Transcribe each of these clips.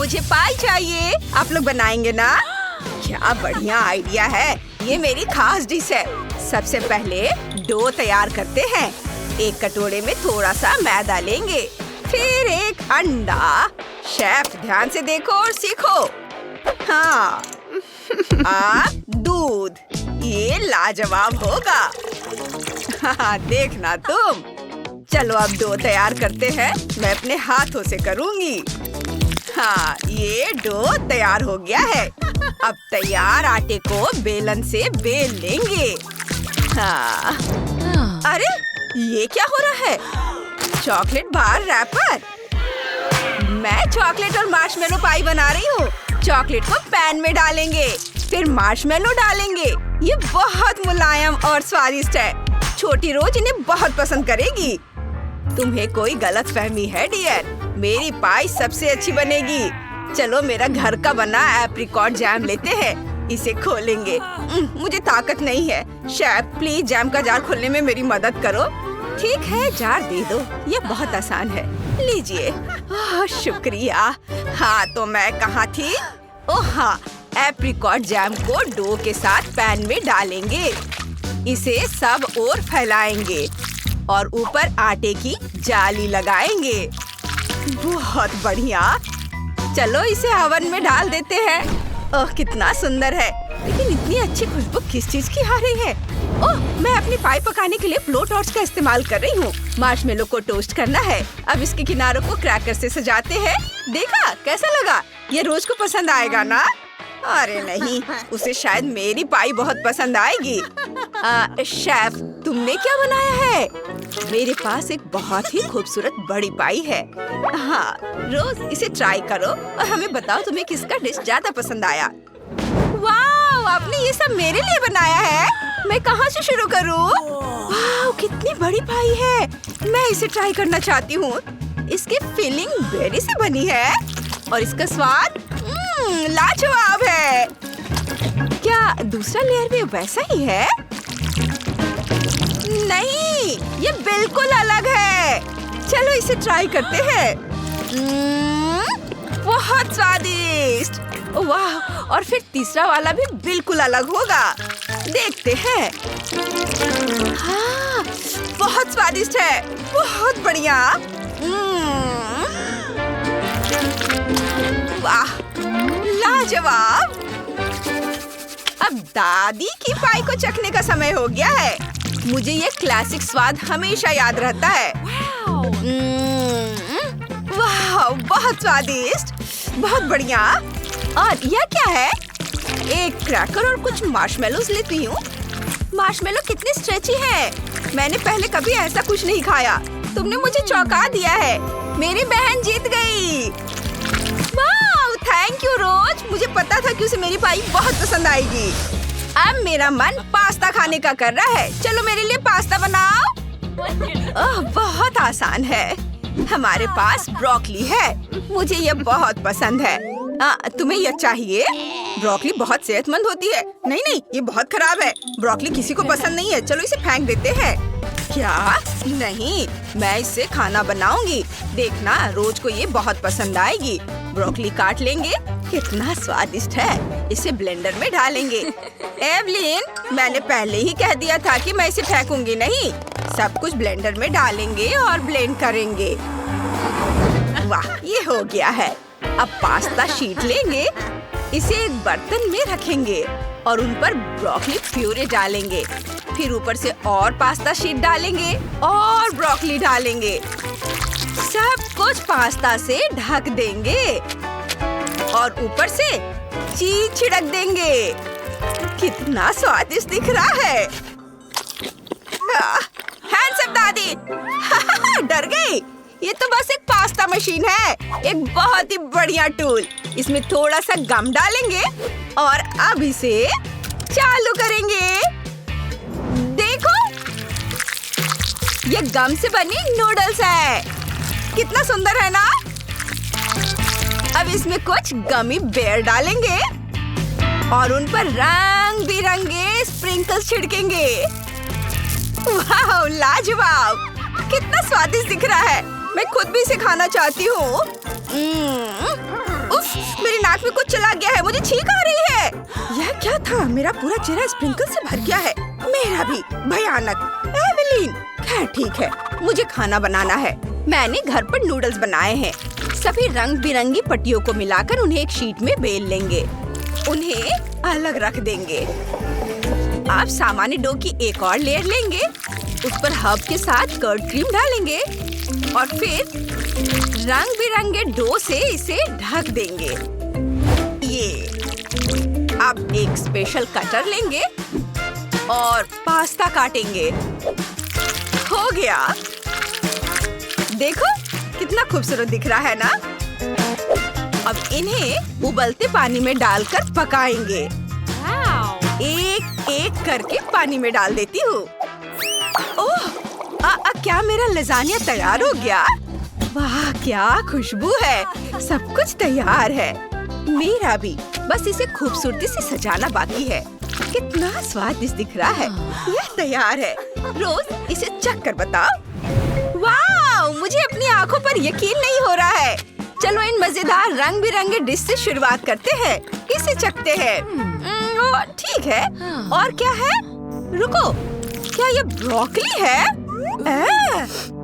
मुझे पाई चाहिए। आप लोग बनाएंगे ना? क्या बढ़िया आइडिया है। ये मेरी खास डिश है। सबसे पहले डो तैयार करते हैं। एक कटोरे में थोड़ा सा मैदा लेंगे, फिर एक अंडा। शेफ ध्यान से देखो और सीखो। हाँ, दूध। ये लाजवाब होगा। हाँ, देखना तुम। चलो अब डो तैयार करते हैं। मैं अपने हाथों से करूँगी। हाँ, ये डो तैयार हो गया है। अब तैयार आटे को बेलन से बेल लेंगे। हाँ। अरे ये क्या हो रहा है? Chocolate bar wrapper. मैं चॉकलेट और मार्शमेलो पाई बना रही हूँ। चॉकलेट को पैन में डालेंगे, फिर मार्शमेलो डालेंगे। ये बहुत मुलायम और स्वादिष्ट है। छोटी रोज इन्हें बहुत पसंद करेगी। तुम्हें कोई गलतफहमी है डियर? मेरी पाई सबसे अच्छी बनेगी। चलो मेरा घर का बना एप्रिकॉट जैम लेते हैं। इसे खोलेंगे। मुझे ताकत नहीं है। शेफ प्लीज जैम का जार खोलने में मेरी मदद करो। ठीक है, जार दे दो। ये बहुत आसान है। लीजिए। शुक्रिया। हाँ, तो मैं कहाँ थी? ओह हाँ, एप्रिकॉट जैम को डो के साथ पैन में डालेंगे। इसे सब ओर फैलाएंगे और ऊपर आटे की जाली लगाएंगे। बहुत बढ़िया। चलो इसे ओवन में डाल देते हैं। ओह कितना सुंदर है। लेकिन इतनी अच्छी खुशबू किस चीज की आ रही है? ओह, मैं अपनी पाई पकाने के लिए फ्लो टॉर्च का इस्तेमाल कर रही हूँ। मार्शमेलो को टोस्ट करना है। अब इसके किनारों को क्रैकर से सजाते हैं। देखा कैसा लगा? ये रोज को पसंद आएगा ना? अरे नहीं, उसे शायद मेरी पाई बहुत पसंद आएगी। शेफ, तुमने क्या बनाया है? मेरे पास एक बहुत ही खूबसूरत बड़ी पाई है। हाँ, रोज इसे ट्राई करो और हमें बताओ तुम्हें किसका डिश ज्यादा पसंद आया। वाह, आपने ये सब मेरे लिए बनाया है। मैं कहाँ से शुरू करूँ? वाह, कितनी बड़ी पाई है। मैं इसे ट्राई करना चाहती हूँ। इसकी फिलिंग बेरी से बनी है और इसका स्वाद लाजवाब है। क्या दूसरा लेयर भी वैसा ही है? नहीं, ये बिल्कुल अलग है। चलो इसे ट्राई करते हैं। बहुत स्वादिष्ट। वाह, और फिर तीसरा वाला भी बिल्कुल अलग होगा। देखते हैं। हाँ, बहुत स्वादिष्ट है। बहुत बढ़िया। वाह, लाजवाब। अब दादी की पाई को चखने का समय हो गया है। मुझे ये क्लासिक स्वाद हमेशा याद रहता है। वाह, बहुत स्वादिष्ट। बहुत बढ़िया। और यह क्या है? एक क्रैकर और कुछ मार्शमेलोज लेती हूँ। मार्शमेलो कितने स्ट्रेची है। मैंने पहले कभी ऐसा कुछ नहीं खाया। तुमने मुझे चौंका दिया है। मेरी बहन जीत गई। वाह, थैंक यू रोज। मुझे पता था कि उसे मेरी पाई बहुत पसंद आएगी। अब मेरा मन पास्ता खाने का कर रहा है। चलो मेरे लिए पास्ता बनाओ। ओह, बहुत आसान है। हमारे पास ब्रोकली है। मुझे ये बहुत पसंद है। तुम्हें यह चाहिए? ब्रोकली बहुत सेहतमंद होती है। नहीं नहीं, ये बहुत खराब है। ब्रोकली किसी को पसंद नहीं है। चलो इसे फेंक देते हैं। क्या? नहीं, मैं इससे खाना बनाऊंगी। देखना, रोज को ये बहुत पसंद आएगी। ब्रोकली काट लेंगे। कितना स्वादिष्ट है। इसे ब्लेंडर में डालेंगे। एवलिन, मैंने पहले ही कह दिया था कि मैं इसे फेंकूंगी नहीं। सब कुछ ब्लेंडर में डालेंगे और ब्लेंड करेंगे। वाह, ये हो गया है। अब पास्ता शीट लेंगे। इसे एक बर्तन में रखेंगे और उन पर ब्रोकली प्यूरे डालेंगे। फिर ऊपर से और पास्ता शीट डालेंगे और ब्रोकली डालेंगे। सब कुछ पास्ता से ढक देंगे और ऊपर से चीज छिड़क देंगे। कितना स्वादिष्ट दिख रहा है। हैंड्स अप दादी। डर गई। ये तो बस एक पास्ता मशीन है। एक बहुत ही बढ़िया टूल। इसमें थोड़ा सा गम डालेंगे और अब इसे चालू करेंगे। देखो, ये गम से बनी नूडल्स है। कितना सुंदर है ना? अब इसमें कुछ गमी बेयर डालेंगे और उन पर रंग बिरंगे स्प्रिंकल्स छिड़केंगे। वाह, लाजवाब। कितना स्वादिष्ट दिख रहा है। मैं खुद भी इसे खाना चाहती हूँ। उफ, मेरी नाक में कुछ चला गया है, मुझे छींक आ रही है। यह क्या था? मेरा पूरा चेहरा स्प्रिंकल से भर गया है। मेरा भी भयानक। एवेलिन, खैर ठीक है, मुझे खाना बनाना है। मैंने घर पर नूडल्स बनाए हैं। सभी रंग बिरंगी पट्टियों को मिलाकर उन्हें एक शीट में बेल लेंगे। उन्हें अलग रख देंगे। आप सामान्य डो की एक और लेयर लेंगे। उस पर हर्ब के साथ कर्ड क्रीम डालेंगे और फिर रंग बिरंगे डो से इसे ढक देंगे। ये आप एक स्पेशल कटर लेंगे और पास्ता काटेंगे। हो गया। देखो कितना खूबसूरत दिख रहा है ना? अब इन्हें उबलते पानी में डालकर पकाएंगे। एक एक करके पानी में डाल देती हूँ। ओह, क्या मेरा लजानिया तैयार हो गया? वाह, क्या खुशबू है। सब कुछ तैयार है। मेरा भी, बस इसे खूबसूरती से सजाना बाकी है। कितना स्वादिष्ट दिख रहा है। यह तैयार है। रोज इसे चख कर बताओ। वाह, मुझे अपनी आँखों पर यकीन नहीं हो रहा है। चलो इन मजेदार रंग बिरंगे डिश से शुरुआत करते हैं। इसे चखते हैं। ठीक है। और क्या है? रुको, क्या ये ब्रोकली है?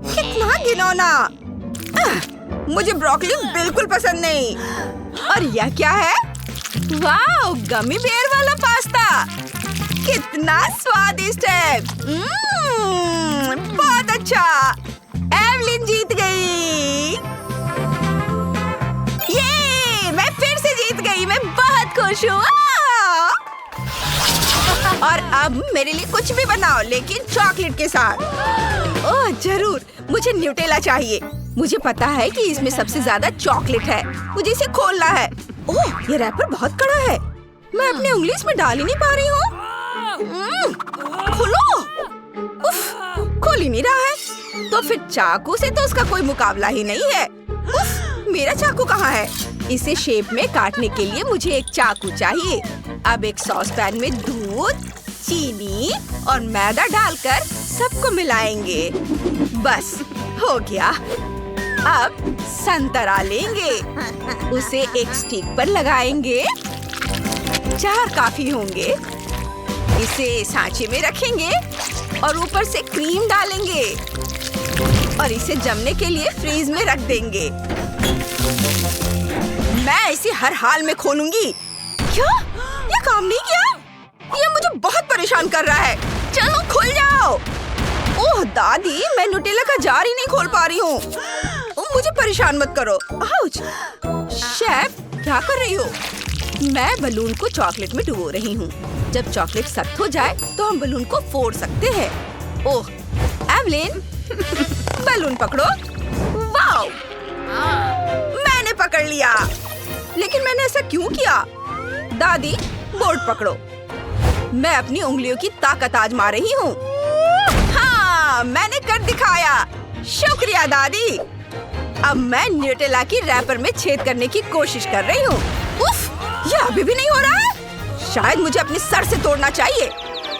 कितना घिनौना। मुझे ब्रोकली बिल्कुल पसंद नहीं। और यह क्या है? वाह, गमी बेयर वाला पास्ता। कितना स्वादिष्ट है। बहुत अच्छा। एवलिन जीत गई। ये मैं फिर से जीत गई। मैं बहुत खुश हूँ। और अब मेरे लिए कुछ भी बनाओ, लेकिन चॉकलेट के साथ। ओह जरूर, मुझे न्यूटेला चाहिए। मुझे पता है कि इसमें सबसे ज्यादा चॉकलेट है। मुझे इसे खोलना है। ओह, ये रैपर बहुत कड़ा है। मैं अपनी उंगली इसमें डाल ही नहीं पा रही हूँ। खोलो। उफ, खोल ही नहीं रहा है। तो फिर चाकू से तो उसका कोई मुकाबला ही नहीं है। उफ, मेरा चाकू कहाँ है? इसे शेप में काटने के लिए मुझे एक चाकू चाहिए। अब एक सॉस पैन में दूध, चीनी और मैदा डालकर सबको मिलाएंगे। बस हो गया। अब संतरा लेंगे, उसे एक स्टिक पर लगाएंगे। 4 काफी होंगे। इसे सांचे में रखेंगे और ऊपर से क्रीम डालेंगे और इसे जमने के लिए फ्रीज में रख देंगे। मैं इसे हर हाल में खोलूंगी। क्या? ये काम नहीं किया? ये मुझे बहुत परेशान कर रहा है। चलो खुल जाओ। ओह दादी, मैं न्यूटेला का जार ही नहीं खोल पा रही हूँ। मुझे परेशान मत करो। आउच। शेफ, क्या कर रही हो? मैं बलून को चॉकलेट में डुबो रही हूँ। जब चॉकलेट सख्त हो जाए तो हम बलून को फोड़ सकते हैं। ओह एवलिन, बलून पकड़ो। वाओ, मैंने पकड़ लिया। लेकिन मैंने ऐसा क्यों किया? दादी, बोर्ड पकड़ो। मैं अपनी उंगलियों की ताकत आजमा रही हूँ। हाँ, मैंने कर दिखाया। शुक्रिया दादी। अब मैं न्यूटेला की रैपर में छेद करने की कोशिश कर रही हूँ। उफ, ये अभी भी नहीं हो रहा है। शायद मुझे अपने सर से तोड़ना चाहिए।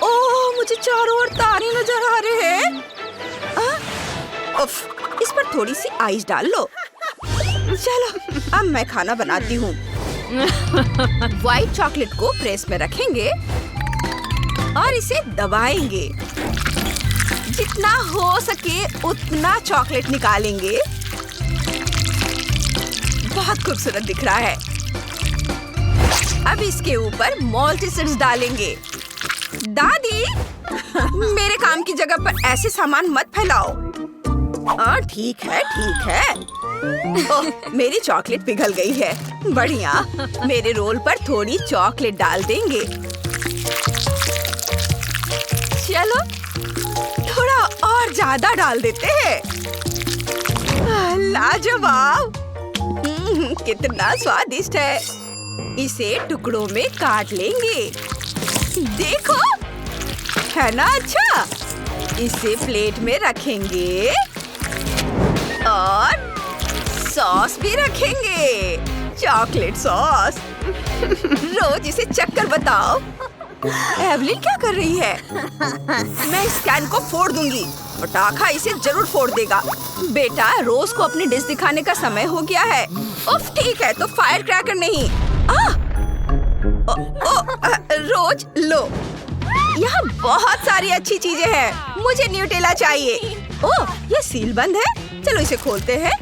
ओह, मुझे चारों ओर तारे नजर आ रहे हैं। उफ, इस पर थोड़ी सी आइस डाल लो। चलो, अब मैं खाना बनाती हूँ। व्हाइट चॉकलेट को प्रेस में रखेंगे और इसे दबाएंगे। जितना हो सके उतना चॉकलेट निकालेंगे। बहुत खूबसूरत दिख रहा है। अब इसके ऊपर मोल्टिसर्स डालेंगे। दादी, मेरे काम की जगह पर ऐसे सामान मत फैलाओ। ठीक है, ठीक है। ओह, मेरी चॉकलेट पिघल गई है। बढ़िया। मेरे रोल पर थोड़ी चॉकलेट डाल देंगे। चलो, थोड़ा और ज्यादा डाल देते हैं। लाजवाब। कितना स्वादिष्ट है। इसे टुकड़ों में काट लेंगे। देखो, है ना अच्छा? इसे प्लेट में रखेंगे और सॉस भी रखेंगे। Chocolate sauce. रोज इसे चखकर बताओ। एवलिन क्या कर रही है? मैं इस कैन को फोड़ दूंगी। पटाखा इसे जरूर फोड़ देगा। बेटा, रोज को अपनी डिश दिखाने का समय हो गया है। उफ, ठीक है, तो फायर क्रैकर नहीं। रोज लो, यहाँ बहुत सारी अच्छी चीजें हैं। मुझे न्यूटेला चाहिए। ओह, ये सील बंद है। चलो इसे खोलते हैं।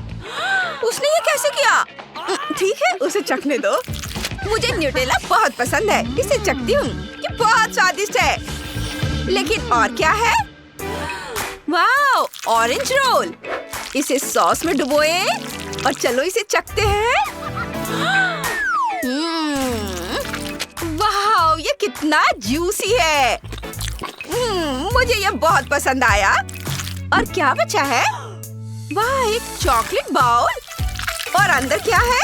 उसने ये कैसे किया? ठीक है, उसे चखने दो। मुझे न्यूटेला बहुत पसंद है, इसे चखती हूँ। ये बहुत स्वादिष्ट है। लेकिन और क्या है? Wow, orange roll. इसे सॉस में डुबोए और चलो इसे चखते हैं। वाह, ये कितना जूसी है। मुझे ये बहुत पसंद आया। और क्या बचा है? वाह, एक चॉकलेट बाउल। और अंदर क्या है?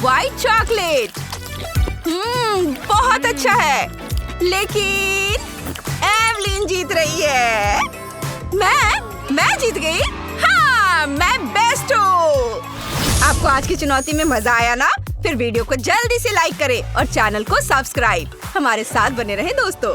White chocolate. बहुत अच्छा है। लेकिन एवलिन जीत रही है। मैं जीत गई। हाँ, मैं बेस्ट हूँ। आपको आज की चुनौती में मजा आया ना? फिर वीडियो को जल्दी से लाइक करें और चैनल को सब्सक्राइब। हमारे साथ बने रहें दोस्तों।